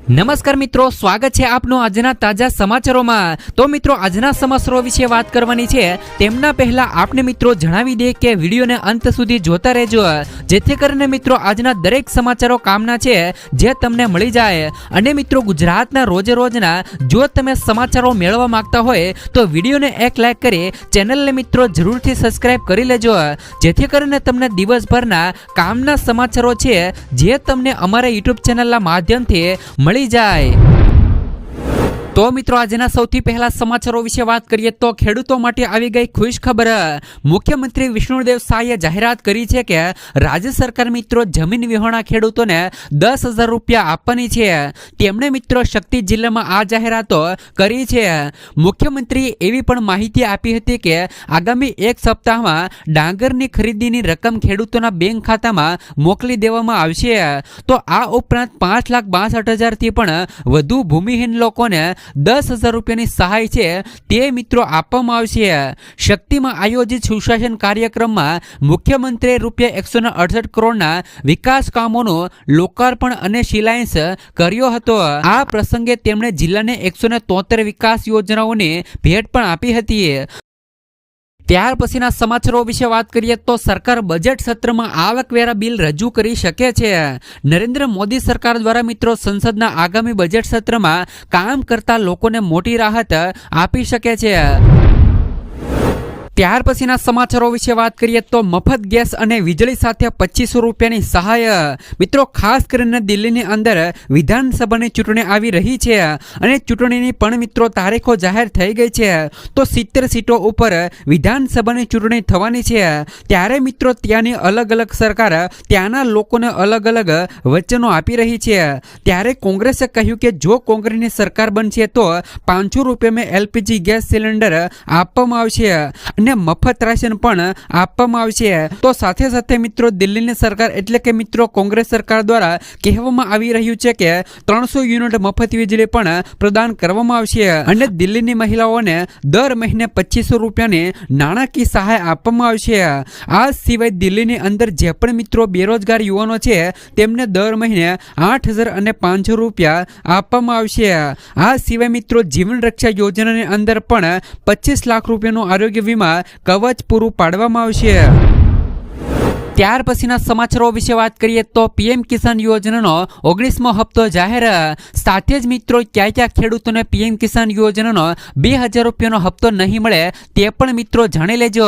નમસ્કાર મિત્રો, સ્વાગત છે આપનું આજના તાજા સમાચારોમાં। તો મિત્રો, આજના સમાચારો વિશે વાત કરવાની છે। તેમના પહેલા આપને મિત્રો જણાવી દે કે વિડીયોને અંત સુધી જોતા રહેજો, જેથી કરીને મિત્રો આજના દરેક સમાચારો કામના છે, જે તમને મળી જાય। અને મિત્રો, ગુજરાતના રોજે રોજના જો તમે સમાચારો મેળવવા માંગતા હોય તો વિડીયોને એક લાઈક કરી ચેનલને મિત્રો જરૂરથી સબસ્ક્રાઇબ કરી લેજો, જેથી કરીને તમને દિવસભરના કામના સમાચારો છે, જે તમને અમારા યુટ્યુબ ચેનલના માધ્યમથી મળી જાય। તો મિત્રો, આજના સૌથી પહેલા સમાચારો વિશે વાત કરીએ તો ખેડૂતો માટે આવી ગઈ ખુશ ખબર। મુખ્યમંત્રી વિષ્ણુદેવ સાયે જાહેરાત કરી છે કે રાજ્ય સરકાર મિત્રો જમીન વિહોણા ખેડૂતોને 10,000 રૂપિયા આપવાની છે। તેમણે મિત્રો શક્તિ જિલ્લામાં આ જાહેરાતો કરી છે। મુખ્યમંત્રીએ એવી પણ માહિતી આપી હતી કે આગામી એક સપ્તાહમાં ડાંગરની ખરીદીની રકમ ખેડૂતોના બેંક ખાતામાં મોકલી દેવામાં આવશે। તો આ ઉપરાંત 5,62,000 થી પણ વધુ ભૂમિહીન લોકોને 10,000 રૂપિયાની સહાય છે, તે મિત્રો આપવામાં આવશે। શક્તિમાં આયોજિત સુશાસન કાર્યક્રમમાં મુખ્યમંત્રીએ ₹168 કરોડના વિકાસ કામોનું લોકાર્પણ અને શિલાન્યાસ કર્યો હતો। આ પ્રસંગે તેમણે જિલ્લાને 173 વિકાસ યોજનાઓની ભેટ પણ આપી હતી। ત્યાર પછીના સમાચારો વિશે વાત કરીએ તો સરકાર બજેટ સત્રમાં આવકવેરા બિલ રજૂ કરી શકે છે। નરેન્દ્ર મોદી સરકાર દ્વારા મિત્રો સંસદના આગામી બજેટ સત્રમાં કામ કરતા લોકોને મોટી રાહત આપી શકે છે। ત્યાર પછીના સમાચારો વિશે વાત કરીએ તો મફત ગેસ અને વીજળી સાથે 2500 રૂપિયાની સહાય। મિત્રો, ખાસ કરીને દિલ્હીની અંદર વિધાનસભાની ચૂંટણી આવી રહી છે અને ચૂંટણીની પણ મિત્રો તારીખો જાહેર થઈ ગઈ છે। તો 70 સીટો ઉપર વિધાનસભાની ચૂંટણી થવાની છે, ત્યારે મિત્રો ત્યાંની અલગ અલગ સરકાર ત્યાંના લોકોને અલગ અલગ વચનો આપી રહી છે। ત્યારે કોંગ્રેસે કહ્યું કે જો કોંગ્રેસની સરકાર બનશે તો 500 રૂપિયામાં LPG ગેસ સિલિન્ડર આપવામાં આવશે અને મફત રાશન પણ આપવામાં આવશે। તો સાથે સાથે મિત્રો દિલ્હીની સરકાર એટલે કે મિત્રો કોંગ્રેસ સરકાર દ્વારા કહેવામાં આવી રહ્યું છે કે 300 યુનિટ મફત વીજળી પણ પ્રદાન કરવામાં આવશે અને દિલ્હીની મહિલાઓને દર મહિને 2500 રૂપિયાની નાણાકીય સહાય આપવામાં આવશે। આ સિવાય દિલ્હીની અંદર જે પણ મિત્રો બેરોજગાર યુવાનો છે તેમને દર મહિને 8,500 રૂપિયા આપવામાં આવશે। આ સિવાય મિત્રો જીવન રક્ષા યોજનાની અંદર પણ 25 લાખ રૂપિયાનું આરોગ્ય વીમા કવચ પૂરું પાડવામાં આવશે। ત્યાર પછીના સમાચારો વિશે વાત કરીએ તો પીએમ કિસાન યોજનાનો 19મો હપ્તો જાહેર। સાથે જ મિત્રો ક્યાં ખેડૂતોને પીએમ કિસાન યોજનાનો 2,000 રૂપિયાનો હપ્તો નહીં મળે તે પણ મિત્રો જાણી લેજો।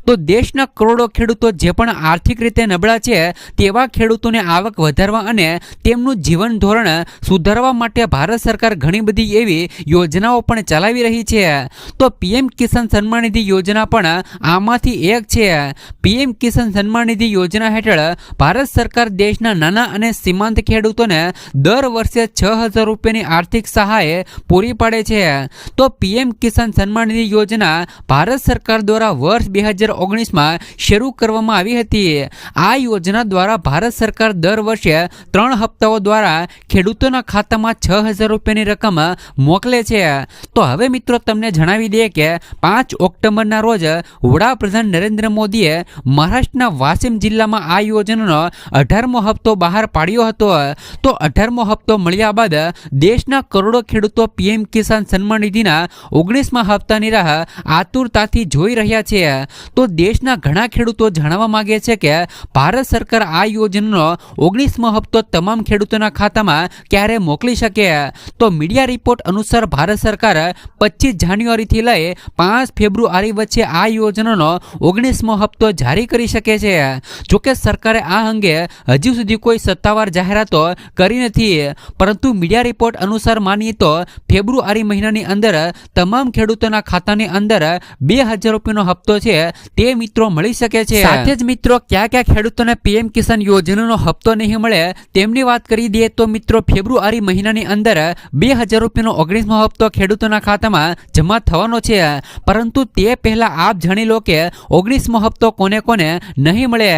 તો દેશના કરોડો ખેડૂતો જે પણ આર્થિક રીતે નબળા છે તેવા ખેડૂતોને આવક વધારવા અને તેમનું જીવન ધોરણ સુધારવા માટે ભારત સરકાર ઘણી બધી એવી યોજનાઓ પણ ચલાવી રહી છે। તો પીએમ કિસાન સન્માન નિધિ યોજના પણ આમાંથી એક છે। પીએમ કિસાન સન્માન નિધિ યોજના હેઠળ ભારત સરકાર દેશના નાના અને સીમાંત ખેડૂતોને દર વર્ષે 6,000 રૂપિયાની આર્થિક સહાય પૂરી પાડે છે। તો પીએમ કિસાન સન્માન નિધિ યોજના ભારત સરકાર દ્વારા વર્ષ 2019માં શરૂ કરવામાં આવી હતી। આ યોજના દ્વારા ભારત સરકાર દર વર્ષે 3 હપ્તાઓ દ્વારા ખેડૂતોના ખાતામાં 6,000 રૂપિયાની રકમ મોકલે છે। તો હવે મિત્રો તમને જણાવી દઈએ કે 5 ઓક્ટોબરના રોજ વડાપ્રધાન નરેન્દ્ર મોદીએ મહારાષ્ટ્રના વાશિમ જિલ્લામાં આ યોજનાનો 18મો હપ્તો બહાર પાડ્યો હતો। તો 18મો હપ્તો મળ્યા બાદ દેશના કરોડો ખેડૂતો પીએમ કિસાન સન્માન નિધિના 19મા હપ્તાની રાહ આતુરતાથી જોઈ રહ્યા છે। તો દેશના ઘણા ખેડૂતો જાણવા માંગે છે કે ભારત સરકાર આ યોજનાનો 19મો હપ્તો તમામ ખેડૂતોના ખાતામાં ક્યારે મોકલી શકે। તો મીડિયા રિપોર્ટ અનુસાર ભારત સરકાર 25 જાન્યુઆરીથી લઈ 5 ફેબ્રુઆરી વચ્ચે આ યોજનાનો 19મો હપ્તો જારી કરી શકે છે। જોકે સરકારે આ અંગે હજુ સુધી કોઈ સત્તાવાર જાહેરાતો કરી નથી, પરંતુ મીડિયા રિપોર્ટ અનુસાર માનીએ તો ફેબ્રુઆરી મહિનાની અંદર તમામ ખેડૂતોના ખાતાની અંદર 2,000 રૂપિયાનો હપ્તો છે તે મિત્રો મળી શકે છે। સાથે જ મિત્રો ક્યાં ખેડૂતોને પીએમ કિસાન યોજનાનો હપ્તો નહીં મળે તેમની વાત કરી દઈએ તો મિત્રો ફેબ્રુઆરી મહિનાની અંદર 2,000 રૂપિયાનો 19મો હપ્તો ખેડૂતોના ખાતામાં જમા થવાનો છે, પરંતુ તે પહેલા આપ જાણી લો કે 19મો હપ્તો કોને કોને નહીં મળે।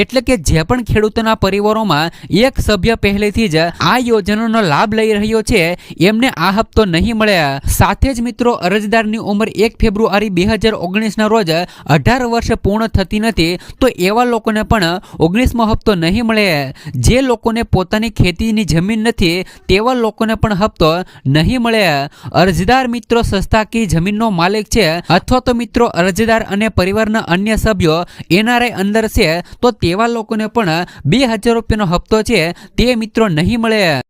એટલે કે જે પણ ખેડૂતોના પરિવારોમાં એક સભ્ય પહેલેથી જ આ યોજનાનો લાભ લઈ રહ્યો છે એમને આ હપ્તો નહીં મળે. સાથે જ મિત્રો અરજદારની ઉંમર 1 ફેબ્રુઆરી 2019ના રોજ 18 વર્ષ પૂર્ણ થતી નથી તો એવા લોકોને પણ 19મો હપ્તો નહીં મળે. જે લોકોને પોતાની ખેતીની જમીન નથી તેવા લોકોને પણ હપ્તો નહીં મળે. અરજદાર મિત્રો સસ્તાકી જમીનનો માલિક છે અથવા તો મિત્રો અરજદાર અને પરિવારના અન્ય સભ્યો NRI અંદર છે તો તેવા લોકોને પણ 2000 રૂપિયાનો હપ્તો છે તે મિત્રો નહીં મળે.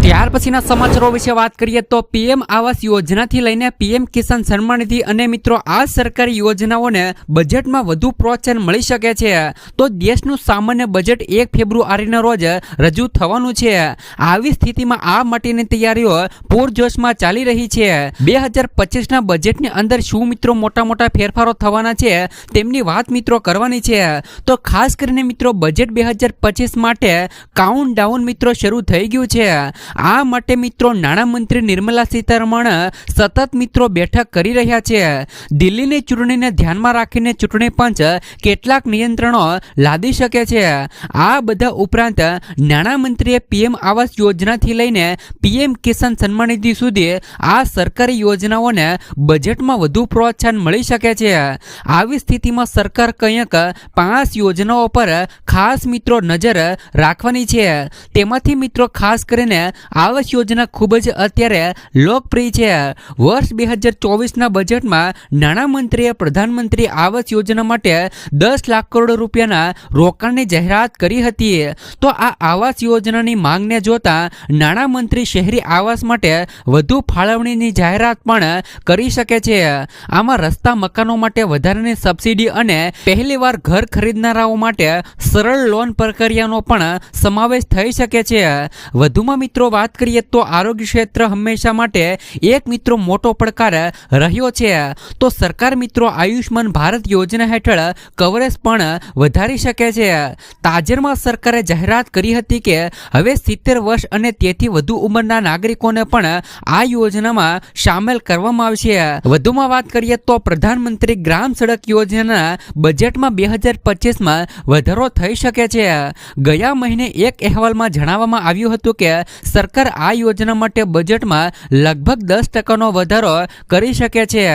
ત્યાર પછીના સમાચારો વિશે વાત કરીએ તો PM આવાસ યોજનાથી લઈને PM કિસાન સન્માન નિધિ અને મિત્રો આ સરકારી યોજનાઓને બજેટમાં વધુ પ્રોત્સાહન મળી શકે છે. તો દેશનું સામાન્ય બજેટ 1 ફેબ્રુઆરીના રોજ રજૂ થવાનું છે. આવી સ્થિતિમાં આ માટેની તૈયારીઓ પૂરજોશમાં ચાલી રહી છે. 2025ના બજેટની અંદર શું મિત્રો મોટા ફેરફારો થવાના છે તેમની વાત મિત્રો કરવાની છે. તો ખાસ કરીને મિત્રો બજેટ 2025 માટે કાઉન્ટડાઉન મિત્રો શરૂ થઈ ગયું છે. આ માટે મિત્રો નાણામંત્રી નિર્મલા સીતારમણ સતત મિત્રો બેઠક કરી રહ્યા છે. દિલ્હીની ચૂંટણીને ધ્યાનમાં રાખીને ચૂંટણી પંચ કેટલાક નિયંત્રણો લાદી શકે છે. આ બધા ઉપરાંત નાણામંત્રીએ PM આવાસ યોજનાથી લઈને PM કિસાન સન્માન નિધિ સુધી આ સરકારી યોજનાઓને બજેટમાં વધુ પ્રોત્સાહન મળી શકે છે. આવી સ્થિતિમાં સરકાર કંઈક 5 યોજનાઓ પર ખાસ મિત્રો નજર રાખવાની છે. તેમાંથી મિત્રો ખાસ કરીને આવાસ યોજના ખૂબ જ અત્યારે લોકપ્રિય છે. વર્ષ 2024ના બજેટમાં નાણામંત્રીએ પ્રધાનમંત્રી આવાસ યોજના માટે 10 લાખ કરોડ રૂપિયાના રોકાણની જાહેરાત કરી હતી. તો આ આવાસ યોજનાની માંગને જોતા નાણામંત્રી શહેરી આવાસ માટે વધુ ફાળવણીની જાહેરાત પણ કરી શકે છે. આમાં રસ્તા મકાનો માટે વધારાની સબસિડી અને પહેલીવાર ઘર ખરીદનારાઓ માટે સરળ લોન પ્રક્રિયાનો પણ સમાવેશ થઈ શકે છે. વધુમાં મિત્રો વાત કરીએ તો આરોગ્ય ક્ષેત્ર હંમેશા માટે એક મિત્રો મોટો પડકાર રહ્યો છે. તો સરકાર મિત્રો આયુષ્માન ભારત યોજના હેઠળ કવરેજ પણ વધારી શકે છે. તાજેતરમાં સરકારે જાહેરાત કરી હતી કે હવે 70 વર્ષ અને તેથી વધુ ઉંમરના નાગરિકોને પણ આ યોજનામાં સામેલ કરવામાં આવશે. વધુમાં વાત કરીએ તો પ્રધાનમંત્રી ગ્રામ સડક યોજનાના બજેટમાં 2025માં વધારો થઈ શકે છે. ગયા મહિને એક અહેવાલમાં જણાવવામાં આવ્યું હતું કે સરકાર આ યોજના માટે બજેટમાં લગભગ 10% વધારો કરી શકે છે.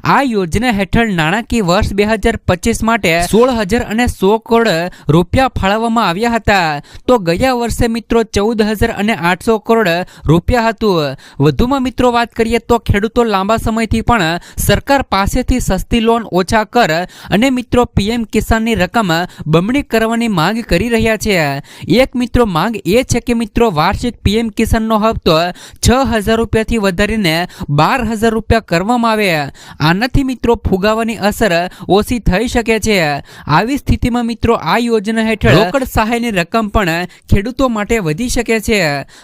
આ યોજના હેઠળ નાણાકીય વર્ષ 2025 માટે 16,100 કરોડ રૂપિયા ફાળવવામાં આવ્યા હતા. તો ગયા વર્ષે મિત્રો 14,800 કરોડ રૂપિયા હતું. વધુમાં મિત્રો વાત કરીએ તો ખેડૂતો લાંબા સમયથી પણ સરકાર પાસેથી સસ્તી લોન, ઓછા કર અને મિત્રો PM કિસાનની રકમ બમણી કરવાની માંગ કરી રહ્યા છે. એક મિત્રો માંગ એ છે કે મિત્રો વાર્ષિક PM કિસાનનો હપ્તો 6,000 રૂપિયાથી વધારીને 12,000 રૂપિયા કરવામાં આવે. આનાથી મિત્રો ફુગાવાની અસર ઓછી થઈ શકે છે. આવી સ્થિતિમાં મિત્રો આ યોજના હેઠળ રોકડ સહાયની રકમ પણ ખેડૂતો માટે વધી શકે છે.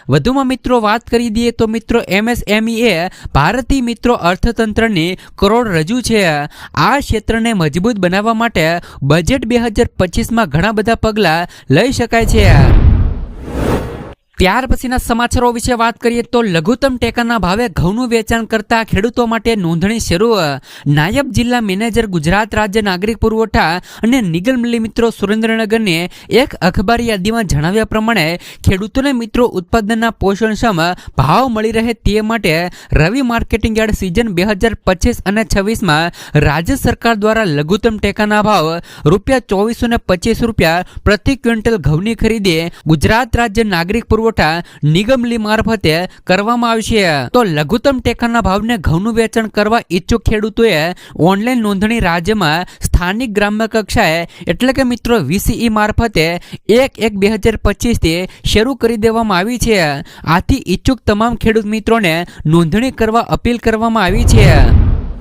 વધુમાં મિત્રો વાત કરી દઈએ તો મિત્રો MSME એ ભારતીય મિત્રો અર્થતંત્રની કરોડરજ્જુ છે. આ ક્ષેત્રને મજબૂત બનાવવા માટે બજેટ 2025માં ઘણા બધા પગલાં લઈ શકાય છે. ત્યાર પછીના સમાચારો વિશે વાત કરીએ તો લઘુત્તમ ટેકાના ભાવે ઘઉંનું વેચાણ કરતા ખેડૂતો માટે નોંધણી શરૂ. નાયબ જિલ્લા મેનેજર ગુજરાત રાજ્ય નાગરિક પુરવઠા અને નિગમ મિત્રો સુરેન્દ્રનગરની એક અખબારી યાદીમાં જણાવ્યા પ્રમાણે ખેડૂતોને મિત્રો ઉત્પાદનના પોષણક્ષમ ભાવ મળી રહે તે માટે રવિ માર્કેટિંગ યાર્ડ સિઝન 2025 અને 26માં રાજ્ય સરકાર દ્વારા લઘુત્તમ ટેકાના ભાવ ₹2425 પ્રતિ ક્વિન્ટલ ઘઉંની ખરીદી ગુજરાત રાજ્ય નાગરિક પુરવઠા નિગમ મારફતે કરવામાં આવશે. તો લઘુત્તમ ટેકાના ભાવને ઘઉંનું વેચાણ કરવા ઈચ્છુક ખેડૂતોએ ઓનલાઈન નોંધણી રાજ્યમાં સ્થાનિક ગ્રામ્ય કક્ષાએ એટલે કે મિત્રો VCE મારફતે 1/1/2025 થી શરૂ કરી દેવામાં આવી છે. આથી ઈચ્છુક તમામ ખેડૂત મિત્રોને નોંધણી કરવા અપીલ કરવામાં આવી છે.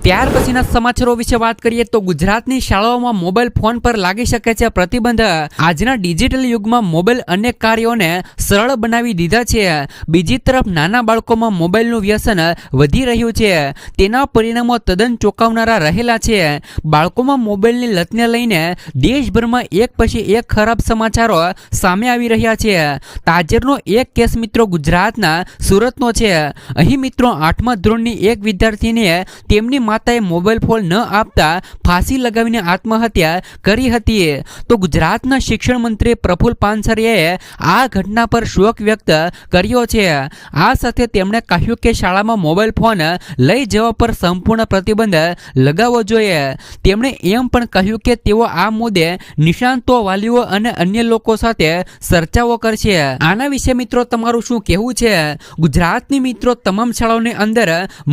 ત્યાર પછીના સમાચારો વિશે વાત કરીએ તો ગુજરાતની શાળાઓમાં મોબાઈલ ફોન પર લાગી શકે છે પ્રતિબંધ. આજના ડિજિટલ યુગમાં મોબાઈલ અનેક કાર્યોને સરળ બનાવી દીધા છે. બીજી તરફ નાના બાળકોમાં મોબાઈલનું વ્યસન વધી રહ્યું છે. તેના પરિણામો તદ્દન ચોંકાવનારા રહેલા છે. બાળકોમાં મોબાઈલની લતને લઈને દેશભરમાં એક પછી એક ખરાબ સમાચારો સામે આવી રહ્યા છે. તાજેતરનો એક કેસ મિત્રો ગુજરાતના સુરતનો છે. અહીં મિત્રો 8મા ધોરણની એક વિદ્યાર્થીનીએ તેમની માતાએ મોબાઈલ ફોન ન આપતા ફાંસી લગાવીને આત્મહત્યા કરી હતી. તો ગુજરાતના શિક્ષણ મંત્રી પ્રફુલ્લ પાનસરિયાએ આ ઘટના પર શોક વ્યક્ત કર્યો છે. આ સાથે તેમણે કહ્યું કે શાળામાં મોબાઈલ ફોન લઈ જવા પર સંપૂર્ણ પ્રતિબંધ લગાવવો જોઈએ. તેમણે એમ પણ કહ્યું કે તેઓ આ મુદ્દે નિષ્ણાતો, વાલીઓ અને અન્ય લોકો સાથે ચર્ચાઓ કરશે. આના વિશે મિત્રો તમારું શું કહેવું છે? ગુજરાતની મિત્રો તમામ શાળાઓની અંદર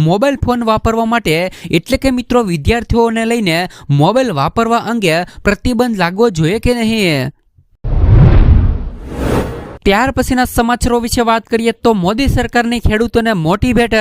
મોબાઈલ ફોન વાપરવા માટે એટલે કે મિત્રો વિદ્યાર્થીઓને લઈને મોબાઈલ વાપરવા અંગે પ્રતિબંધ લાગવો જોઈએ કે નહીં? ત્યાર પછીના સમાચારો વિશે વાત કરીએ તો મોદી સરકારની ખેડૂતોને મોટી ભેટ.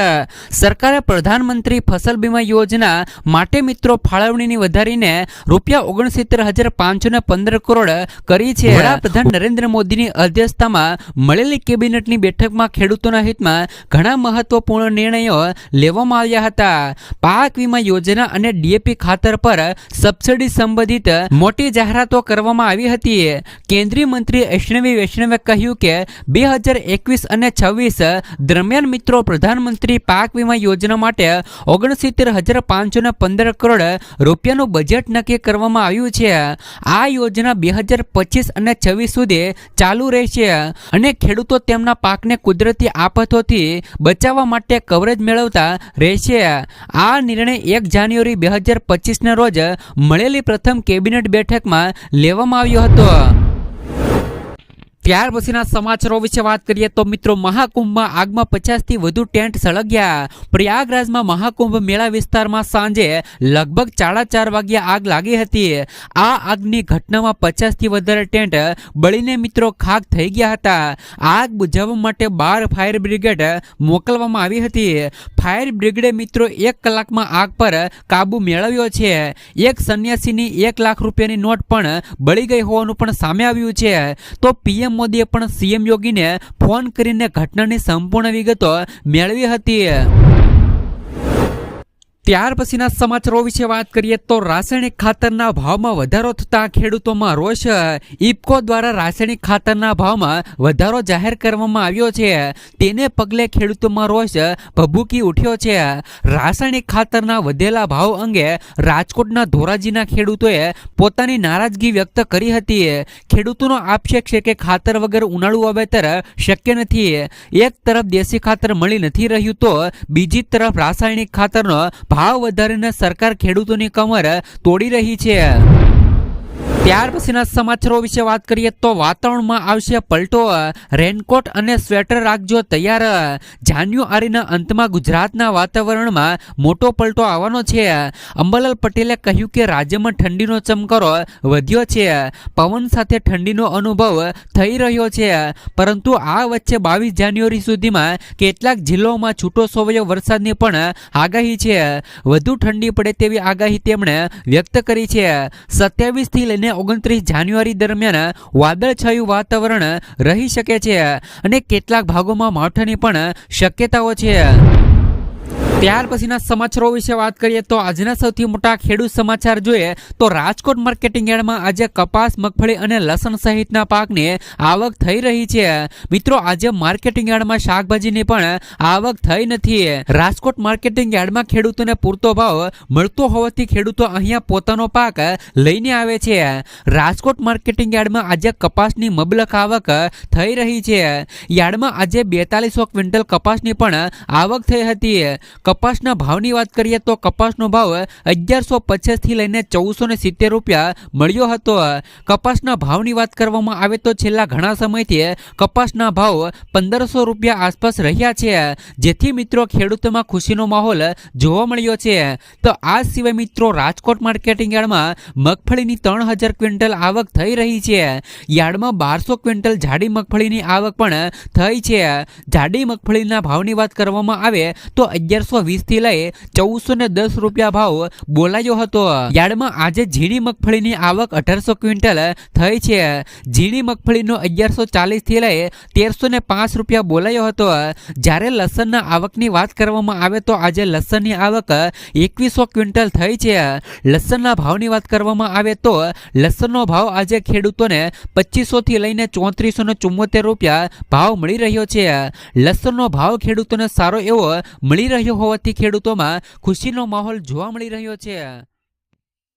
સરકારે પ્રધાનમંત્રી ફસલ બીમા યોજના માટે મિત્રો ફાળવણીની વધારીને ₹69,515 કરોડ કરી છે. વડાપ્રધાન નરેન્દ્ર મોદીની અધ્યક્ષતામાં મળેલી કેબિનેટની બેઠકમાં ખેડૂતોના હિતમાં ઘણા મહત્વપૂર્ણ નિર્ણયો લેવામાં આવ્યા હતા. પાક વીમા યોજના અને ડીએપી ખાતર પર સબસિડી સંબંધિત મોટી જાહેરાતો કરવામાં આવી હતી. કેન્દ્રીય મંત્રી અશ્વિની વૈષ્ણવે કહ્યું કે 2021 અને 26 દરમિયાન મિત્રો પ્રધાનમંત્રી પાક વીમા યોજના માટે ₹69,515 કરોડ રૂપિયાનું બજેટ નક્કી કરવામાં આવ્યું છે. આ યોજના 2025 અને 26 સુધી ચાલુ રહેશે અને ખેડૂતો તેમના પાકને કુદરતી આફતોથી બચાવવા માટે કવરેજ મેળવતા રહેશે. આ નિર્ણય 1 જાન્યુઆરી 2025ના રોજ મળેલી પ્રથમ કેબિનેટ બેઠકમાં લેવામાં આવ્યો હતો. ત્યાર પછીના સમાચારો વિશે વાત કરીએ તો મિત્રો મહાકુંભમાં આગમાં 50થી વધુ ટેન્ટ સળગ્યા. પ્રયાગરાજમાં મહાકુંભ મેળા વિસ્તારમાં સાંજે લગભગ 4:30 વાગ્યે આગ લાગી હતી. આ આગની ઘટનામાં 50થી વધારે ટેન્ટ બળીને મિત્રો ખાક થઈ ગયા હતા. આગ બુઝાવવા માટે 12 ફાયર બ્રિગેડ મોકલવામાં આવી હતી. ફાયર બ્રિગેડે મિત્રો 1 કલાકમાં આગ પર કાબુ મેળવ્યો છે. એક સંન્યાસીની 1 લાખ રૂપિયાની નોટ પણ બળી ગઈ હોવાનું પણ સામે આવ્યું છે. તો પીએમ મોદીએ પણ સીએમ યોગીને ફોન કરીને ઘટનાની સંપૂર્ણ વિગતો મેળવી હતી. ત્યાર પછીના સમાચારો વિશે વાત કરીએ તો રાસાયણિક ખાતરના ભાવમાં વધારો થતા ખેડૂતોમાં રોષ. ઇફકો દ્વારા રાસાયણિક ખાતરના ભાવમાં વધારો જાહેર કરવામાં આવ્યો છે. તેને પગલે ખેડૂતોમાં રોષ ભભૂકી ઉઠ્યો છે. રાસાયણિક ખાતરના વધેલા ભાવ અંગે રાજકોટના ધોરાજીના ખેડૂતોએ પોતાની નારાજગી વ્યક્ત કરી હતી. ખેડૂતોનો આક્ષેપ છે કે ખાતર વગર ઉનાળુ વાવેતર શક્ય નથી. એક તરફ દેશી ખાતર મળી નથી રહ્યું તો બીજી તરફ રાસાયણિક ખાતરનો ભાવ વધારીને સરકાર ખેડૂતોની કમર તોડી રહી છે. ત્યાર પછીના સમાચારો વિશે વાત કરીએ તો વાતાવરણમાં આવશે પલટો. રેનકોટ અને સ્વેટર રાખજો તૈયાર. જાન્યુઆરીના અંતમાં ગુજરાતના વાતાવરણમાં મોટો પલટો આવવાનો છે. અંબાલાલ પટેલે કહ્યું કે રાજ્યમાં ઠંડીનો ચમકારો વધ્યો છે. પવન સાથે ઠંડીનો અનુભવ થઈ રહ્યો છે. પરંતુ આ વચ્ચે 22 જાન્યુઆરી સુધીમાં કેટલાક જિલ્લાઓમાં છૂટો છવાયો વરસાદની પણ આગાહી છે. વધુ ઠંડી પડે તેવી આગાહી તેમણે વ્યક્ત કરી છે. 27 થી લઈને 29 જાન્યુઆરી દરમિયાન વાદળછાયું વાતાવરણ રહી શકે છે અને કેટલાક ભાગોમાં માવઠાની પણ શક્યતાઓ છે. ત્યાર પછીના સમાચારો વિશે વાત કરીએ તો આજના સૌથી મોટા ખેડૂત સમાચાર જોઈએ તો રાજકોટ માર્કેટિંગ યાર્ડમાં આજે કપાસ, મગફળી અને લસણ સહિતના પાકની આવક થઈ રહી છે. મિત્રો આજે માર્કેટિંગ યાર્ડમાં શાકભાજીની પણ આવક થઈ નથી. રાજકોટ માર્કેટિંગ યાર્ડમાં ખેડૂતોને પૂરતો ભાવ મળતો હોવાથી ખેડૂતો અહીંયા પોતાનો પાક લઈને આવે છે. રાજકોટ માર્કેટિંગ યાર્ડમાં આજે કપાસની મબલખ આવક થઈ રહી છે. યાર્ડમાં આજે 4200 ક્વિન્ટલ કપાસની પણ આવક થઈ હતી. કપાસના ભાવની વાત કરીએ તો કપાસનો ભાવ 1150 થી લઈને 1470 રૂપિયા મળ્યો હતો. કપાસના ભાવની વાત કરવામાં આવે તો છેલ્લા ઘણા સમયથી કપાસના ભાવ 1500 રૂપિયા આસપાસ રહ્યા છે, જેથી મિત્રો ખેડૂતોમાં ખુશીનો માહોલ જોવા મળ્યો છે. તો આ સિવાય મિત્રો રાજકોટ માર્કેટિંગ યાર્ડમાં મગફળીની 3000 ક્વિન્ટલ આવક થઈ રહી છે. યાર્ડમાં 1200 ક્વિન્ટલ જાડી મગફળીની આવક પણ થઈ છે. જાડી મગફળીના ભાવની વાત કરવામાં આવે તો 1120 થી લઈ 1410 રૂપિયા ભાવ બોલાયો હતો. યાર્ડમાં આજે ઝીણી મગફળીની આવક 1800 ક્વિન્ટલ થઈ છે. ઝીણી મગફળીનો 1140 થી લઈ 1305 રૂપિયા બોલાયો હતો. જ્યારે લસણના આવકની વાત કરવામાં આવે તો આજે લસણની આવક 2100 ક્વિન્ટલ થઈ છે. લસણના ભાવની વાત કરવામાં આવે તો લસણનો ભાવ આજે ખેડૂતોને 2500 થી લઈને 3474 રૂપિયા ભાવ મળી રહ્યો છે. લસણનો ભાવ ખેડૂતોને સારો એવો મળી રહ્યો હોવા હોવાથી ખેડૂતોમાં ખુશીનો માહોલ જોવા મળી રહ્યો છે.